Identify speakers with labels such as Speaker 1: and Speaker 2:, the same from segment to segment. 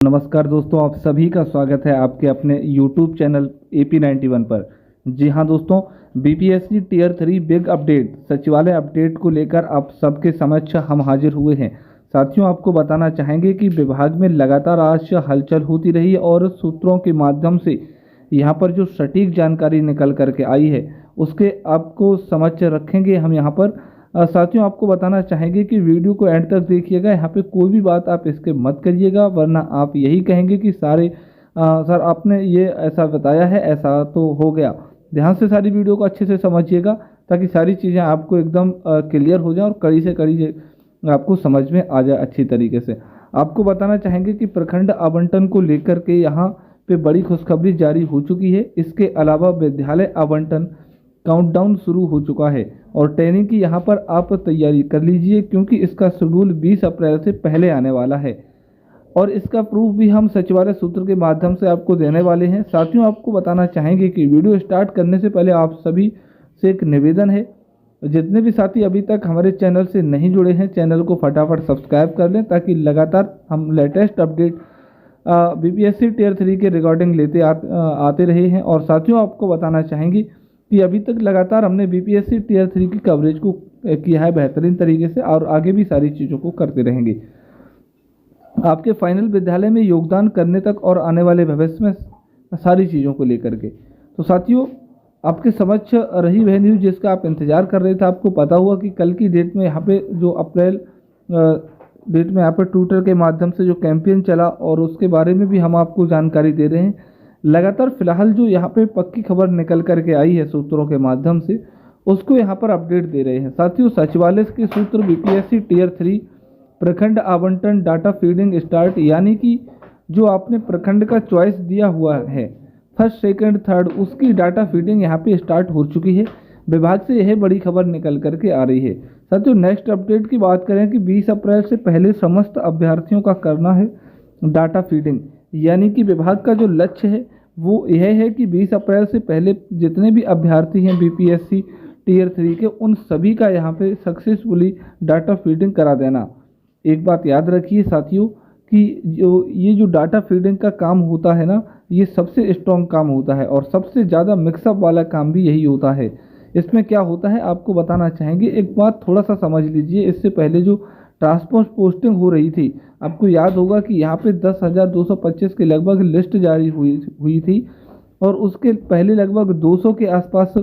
Speaker 1: नमस्कार दोस्तों, आप सभी का स्वागत है आपके अपने YouTube चैनल AP91 पर। जी हाँ दोस्तों, बीपीएससी टीयर 3 बिग अपडेट सचिवालय अपडेट को लेकर आप सबके समक्ष हम हाजिर हुए हैं। साथियों, आपको बताना चाहेंगे कि विभाग में लगातार आज हलचल होती रही और सूत्रों के माध्यम से यहाँ पर जो सटीक जानकारी निकल करके आई है उसके आपको समक्ष रखेंगे हम यहाँ पर। साथियों, आपको बताना चाहेंगे कि वीडियो को एंड तक देखिएगा। यहाँ पे कोई भी बात आप इसके मत करिएगा, वरना आप यही कहेंगे कि सर आपने ये ऐसा बताया है, ऐसा तो हो गया। ध्यान से सारी वीडियो को अच्छे से समझिएगा ताकि सारी चीज़ें आपको एकदम क्लियर हो जाए और कड़ी से कड़ी आपको समझ में आ जाए अच्छी तरीके से। आपको बताना चाहेंगे कि प्रखंड आवंटन को लेकर के यहाँ पे बड़ी खुशखबरी जारी हो चुकी है। इसके अलावा विद्यालय आवंटन काउंटडाउन शुरू हो चुका है और ट्रेनिंग की यहाँ पर आप तैयारी कर लीजिए, क्योंकि इसका शेड्यूल 20 अप्रैल से पहले आने वाला है और इसका प्रूफ भी हम सचिवालय सूत्र के माध्यम से आपको देने वाले हैं। साथियों, आपको बताना चाहेंगे कि वीडियो स्टार्ट करने से पहले आप सभी से एक निवेदन है, जितने भी साथी अभी तक हमारे चैनल से नहीं जुड़े हैं, चैनल को फटाफट सब्सक्राइब कर लें ताकि लगातार हम लेटेस्ट अपडेट बीपीएससी टीयर 3 के रिकॉर्डिंग लेते आते रहे हैं। और साथियों, आपको बताना चाहेंगे कि अभी तक लगातार हमने बीपीएससी टीयर 3 की कवरेज को किया है बेहतरीन तरीके से और आगे भी सारी चीज़ों को करते रहेंगे। आपके फाइनल विद्यालय में योगदान करने तक और आने वाले भविष्य में सारी चीज़ों को लेकर के। तो साथियों, आपके समक्ष रही वह न्यूज़ जिसका आप इंतज़ार कर रहे थे। आपको पता हुआ कि कल की डेट में यहाँ पे जो अप्रैल डेट में यहाँ पर ट्विटर के माध्यम से जो कैंपेन चला और उसके बारे में भी हम आपको जानकारी दे रहे हैं। लगातार फिलहाल जो यहाँ पे पक्की खबर निकल करके आई है सूत्रों के माध्यम से, उसको यहाँ पर अपडेट दे रहे हैं। साथियों, सचिवालय के सूत्र बीपीएससी टीयर 3 प्रखंड आवंटन डाटा फीडिंग स्टार्ट, यानी कि जो आपने प्रखंड का चॉइस दिया हुआ है फर्स्ट सेकंड थर्ड, उसकी डाटा फीडिंग यहाँ पे स्टार्ट हो चुकी है। विभाग से यह बड़ी खबर निकल करके आ रही है। साथियों, नेक्स्ट अपडेट की बात करें कि 20 अप्रैल से पहले समस्त अभ्यर्थियों का करना है डाटा फीडिंग, यानी कि विभाग का जो लक्ष्य है वो यह है कि 20 अप्रैल से पहले जितने भी अभ्यर्थी हैं बीपीएससी टीयर 3 के, उन सभी का यहाँ पे सक्सेसफुली डाटा फीडिंग करा देना। एक बात याद रखिए साथियों कि ये जो डाटा फीडिंग का काम होता है ना, ये सबसे स्ट्रॉन्ग काम होता है और सबसे ज़्यादा मिक्सअप वाला काम भी यही होता है। इसमें क्या होता है आपको बताना चाहेंगे। एक बात थोड़ा सा समझ लीजिए, इससे पहले जो ट्रांसपोर्ट पोस्टिंग हो रही थी, आपको याद होगा कि यहाँ पे 10,225 के लगभग लिस्ट जारी हुई थी और उसके पहले लगभग 200 के आसपास,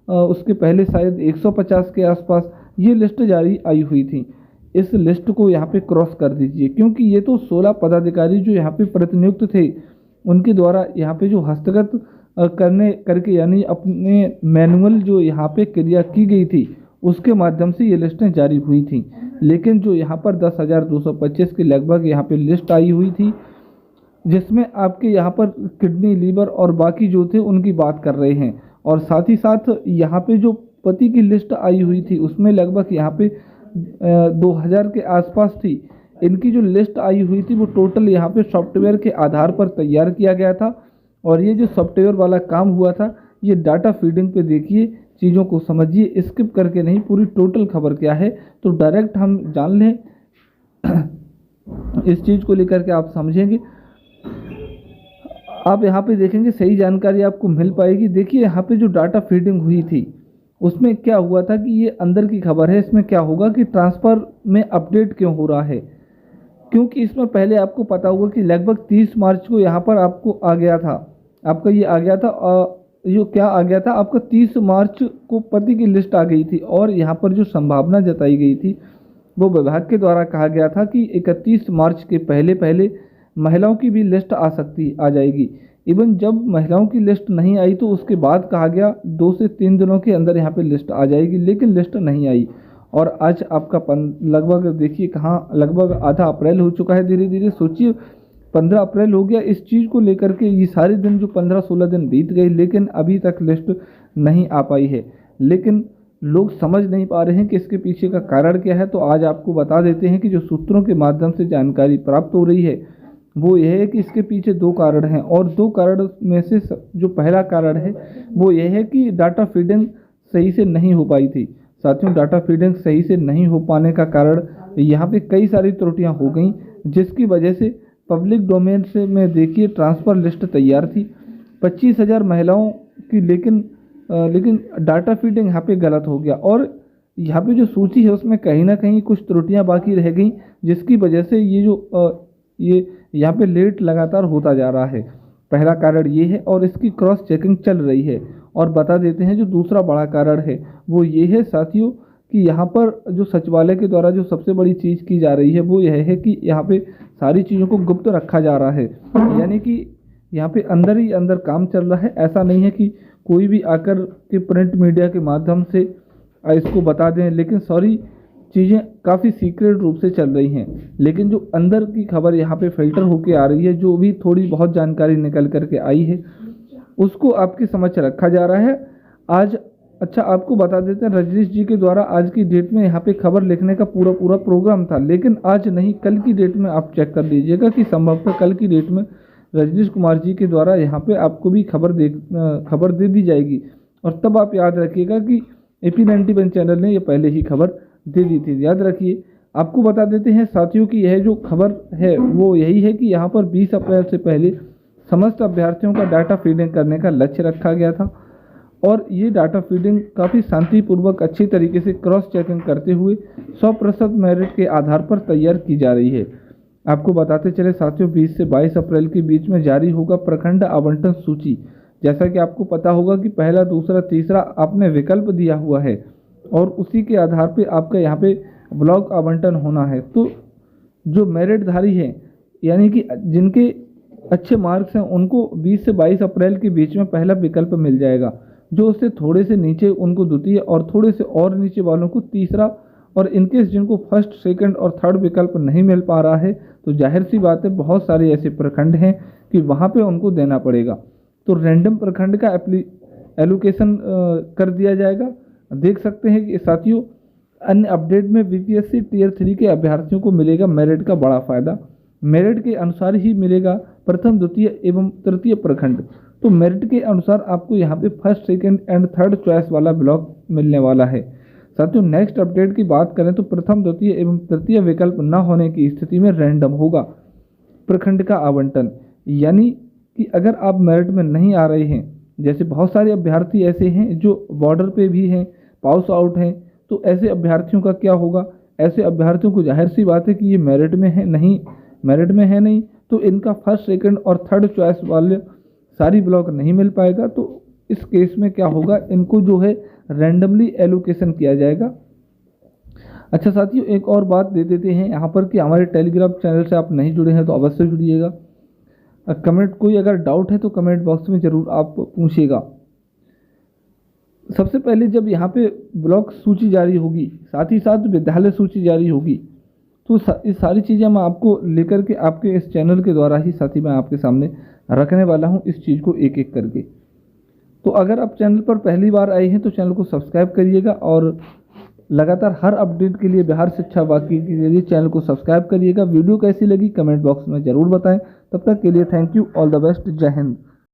Speaker 1: उसके पहले शायद 150 के आसपास ये लिस्ट जारी आई हुई थी। इस लिस्ट को यहाँ पे क्रॉस कर दीजिए, क्योंकि ये तो 16 पदाधिकारी जो यहाँ पे प्रतिनियुक्त थे उनके द्वारा यहाँ पे जो हस्तगत करके यानी अपने मैनुअल जो यहाँ पे क्रिया की गई थी उसके माध्यम से ये लिस्टें जारी हुई थी। लेकिन जो यहाँ पर 10,225 के लगभग यहाँ पे लिस्ट आई हुई थी, जिसमें आपके यहाँ पर किडनी लीवर और बाकी जो थे उनकी बात कर रहे हैं। और साथ ही साथ यहाँ पे जो पति की लिस्ट आई हुई थी उसमें लगभग यहाँ पे 2000 के आसपास थी। इनकी जो लिस्ट आई हुई थी वो टोटल यहाँ पे सॉफ्टवेयर के आधार पर तैयार किया गया था और ये जो सॉफ्टवेयर वाला काम हुआ था ये डाटा फीडिंग पे देखिए, चीज़ों को समझिए, स्किप करके नहीं, पूरी टोटल खबर क्या है तो डायरेक्ट हम जान लें इस चीज़ को लेकर के आप समझेंगे। आप यहाँ पे देखेंगे सही जानकारी आपको मिल पाएगी। देखिए यहाँ पे जो डाटा फीडिंग हुई थी उसमें क्या हुआ था कि ये अंदर की खबर है। इसमें क्या होगा कि ट्रांसफ़र में अपडेट क्यों हो रहा है, क्योंकि इसमें पहले आपको पता होगा कि लगभग 30 मार्च को यहाँ पर आपको आ गया था, आपका ये आ गया था, जो क्या आ गया था आपका 30 मार्च को पति की लिस्ट आ गई थी और यहाँ पर जो संभावना जताई गई थी वो विभाग के द्वारा कहा गया था कि 31 मार्च के पहले पहले महिलाओं की भी लिस्ट आ जाएगी। इवन जब महिलाओं की लिस्ट नहीं आई तो उसके बाद कहा गया 2 से 3 दिनों के अंदर यहाँ पे लिस्ट आ जाएगी, लेकिन लिस्ट नहीं आई। और आज आपका लगभग देखिए कहाँ लगभग आधा अप्रैल हो चुका है। धीरे धीरे सोचिए 15 अप्रैल हो गया। इस चीज़ को लेकर के ये सारे दिन जो 15-16 दिन बीत गए, लेकिन अभी तक लिस्ट नहीं आ पाई है। लेकिन लोग समझ नहीं पा रहे हैं कि इसके पीछे का कारण क्या है। तो आज आपको बता देते हैं कि जो सूत्रों के माध्यम से जानकारी प्राप्त हो रही है वो यह है कि इसके पीछे 2 कारण हैं और 2 कारण में से जो पहला कारण है वो यह है कि डाटा फीडिंग सही से नहीं हो पाई थी। साथियों, डाटा फीडिंग सही से नहीं हो पाने का कारण यहाँ पे कई सारी त्रुटियाँ हो गई, जिसकी वजह से पब्लिक डोमेन से में देखिए ट्रांसफ़र लिस्ट तैयार थी 25,000 महिलाओं की, लेकिन डाटा फीडिंग यहाँ पे गलत हो गया और यहाँ पे जो सूची है उसमें कहीं ना कहीं कुछ त्रुटियाँ बाकी रह गई, जिसकी वजह से ये यहाँ पे लेट लगातार होता जा रहा है। पहला कारण ये है और इसकी क्रॉस चेकिंग चल रही है। और बता देते हैं जो दूसरा बड़ा कारण है वो ये है साथियों कि यहाँ पर जो सचिवालय के द्वारा जो सबसे बड़ी चीज़ की जा रही है वो यह है कि यहाँ पे सारी चीज़ों को गुप्त रखा जा रहा है, यानी कि यहाँ पे अंदर ही अंदर काम चल रहा है। ऐसा नहीं है कि कोई भी आकर के प्रिंट मीडिया के माध्यम से इसको बता दें, लेकिन सारी चीज़ें काफ़ी सीक्रेट रूप से चल रही हैं। लेकिन जो अंदर की खबर यहाँ पे फिल्टर होके आ रही है, जो भी थोड़ी बहुत जानकारी निकल करके आई है उसको आपके समक्ष रखा जा रहा है आज। अच्छा, आपको बता देते हैं रजनीश जी के द्वारा आज की डेट में यहाँ पे खबर लिखने का पूरा प्रोग्राम था, लेकिन आज नहीं कल की डेट में आप चेक कर लीजिएगा कि संभवतः कल की डेट में रजनीश कुमार जी के द्वारा यहाँ पे आपको भी खबर दे दी जाएगी। और तब आप याद रखिएगा कि AP91 चैनल ने ये पहले ही खबर दे दी थी, याद रखिए। आपको बता देते हैं साथियों की यह जो खबर है वो यही है कि यहाँ पर 20 अप्रैल से पहले समस्त अभ्यर्थियों का डाटा फीडिंग करने का लक्ष्य रखा गया था और ये डाटा फीडिंग काफ़ी शांतिपूर्वक अच्छी तरीके से क्रॉस चेकिंग करते हुए 100% मेरिट के आधार पर तैयार की जा रही है। आपको बताते चले साथियों 20 से 22 अप्रैल के बीच में जारी होगा प्रखंड आवंटन सूची। जैसा कि आपको पता होगा कि पहला, दूसरा, तीसरा आपने विकल्प दिया हुआ है और उसी के आधार पे आपका यहाँ पे ब्लॉक आवंटन होना है। तो जो मेरिटधारी हैं यानी कि जिनके अच्छे मार्क्स हैं उनको 20 से 22 अप्रैल के बीच में पहला विकल्प मिल जाएगा। जो उससे थोड़े से नीचे उनको द्वितीय और थोड़े से और नीचे वालों को तीसरा, और इनकेस जिनको फर्स्ट, सेकंड और थर्ड विकल्प नहीं मिल पा रहा है तो जाहिर सी बात है बहुत सारे ऐसे प्रखंड हैं कि वहाँ पे उनको देना पड़ेगा। तो रैंडम प्रखंड का एलोकेशन कर दिया जाएगा। देख सकते हैं कि साथियों अन्य अपडेट में BPSC टियर 3 के अभ्यर्थियों को मिलेगा मेरिट का बड़ा फ़ायदा। मेरिट के अनुसार ही मिलेगा प्रथम, द्वितीय एवं तृतीय प्रखंड। तो मेरिट के अनुसार आपको यहाँ पे first, second and third choice वाला ब्लॉक मिलने वाला है। साथियों नेक्स्ट अपडेट की बात करें तो प्रथम, द्वितीय एवं तृतीय विकल्प न होने की स्थिति में रैंडम होगा प्रखंड का आवंटन। यानी कि अगर आप मेरिट में नहीं आ रहे हैं, जैसे बहुत सारे अभ्यर्थी ऐसे हैं जो बॉर्डर पे भी हैं, पास आउट हैं, तो ऐसे अभ्यर्थियों का क्या होगा? ऐसे अभ्यर्थियों को जाहिर सी बात है कि ये मेरिट में है नहीं, तो इनका फर्स्ट, सेकंड और थर्ड चॉइस वाले सारी ब्लॉक नहीं मिल पाएगा। तो इस केस में क्या होगा, इनको जो है रैंडमली एलोकेशन किया जाएगा। अच्छा साथियों, एक और बात दे देते हैं यहाँ पर कि हमारे टेलीग्राम चैनल से आप नहीं जुड़े हैं तो अवश्य जुड़िएगा। कमेंट, कोई अगर डाउट है तो कमेंट बॉक्स में ज़रूर आप पूछिएगा। सबसे पहले जब यहाँ पे ब्लॉक सूची जारी होगी, साथ ही साथ विद्यालय सूची जारी होगी, तो ये सारी चीज़ें मैं आपको लेकर के आपके इस चैनल के द्वारा ही साथी मैं आपके सामने रखने वाला हूँ, इस चीज़ को एक एक करके। तो अगर आप चैनल पर पहली बार आए हैं तो चैनल को सब्सक्राइब करिएगा और लगातार हर अपडेट के लिए, बिहार शिक्षा वाकई के लिए चैनल को सब्सक्राइब करिएगा। वीडियो कैसी लगी कमेंट बॉक्स में ज़रूर बताएं। तब तक के लिए thank you, all the best, जय हिंद।